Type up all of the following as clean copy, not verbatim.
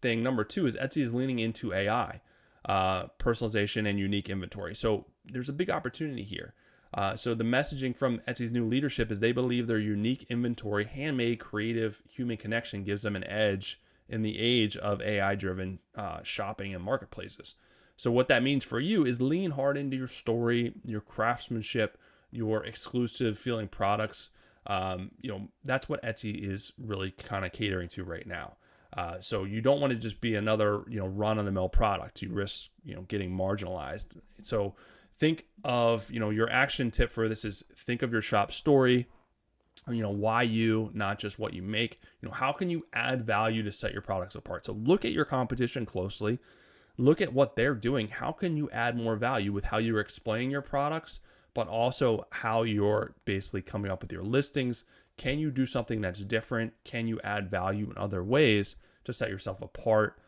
thing, number two, is Etsy is leaning into AI, personalization, and unique inventory. So there's a big opportunity here. So the messaging from Etsy's new leadership is they believe their unique inventory, handmade, creative, human connection gives them an edge in the age of AI-driven shopping and marketplaces. So what that means for you is lean hard into your story, your craftsmanship, your exclusive feeling products. That's what Etsy is really kind of catering to right now. So you don't want to just be another, run-of-the-mill product. You risk, getting marginalized. So think of, your action tip for this is think of your shop story. Why you, not just what you make. How can you add value to set your products apart? So look at your competition closely. Look at what they're doing. How can you add more value with how you're explaining your products, but also how you're basically coming up with your listings? Can you do something that's different? Can you add value in other ways to set yourself apart,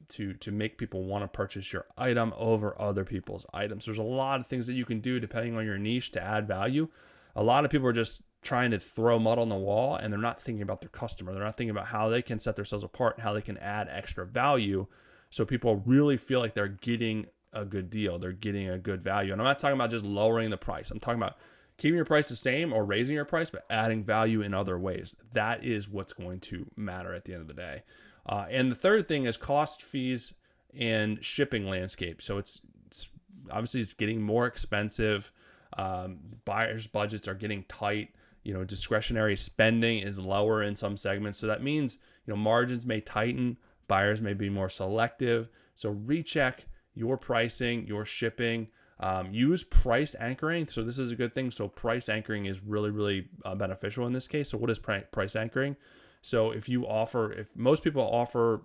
to make people want to purchase your item over other people's items? There's a lot of things that you can do depending on your niche to add value. A lot of people are just trying to throw mud on the wall, and they're not thinking about their customer. They're not thinking about how they can set themselves apart and how they can add extra value so people really feel like they're getting a good deal. They're getting a good value. And I'm not talking about just lowering the price. I'm talking about keeping your price the same or raising your price, but adding value in other ways. That is what's going to matter at the end of the day. And the third thing is cost, fees, and shipping landscape. So it's obviously it's getting more expensive. Buyers' budgets are getting tight. Discretionary spending is lower in some segments. So that means, margins may tighten. Buyers may be more selective. So recheck your pricing, your shipping. Use price anchoring. So this is a good thing. So price anchoring is really, really beneficial in this case. So what is price anchoring? So if most people offer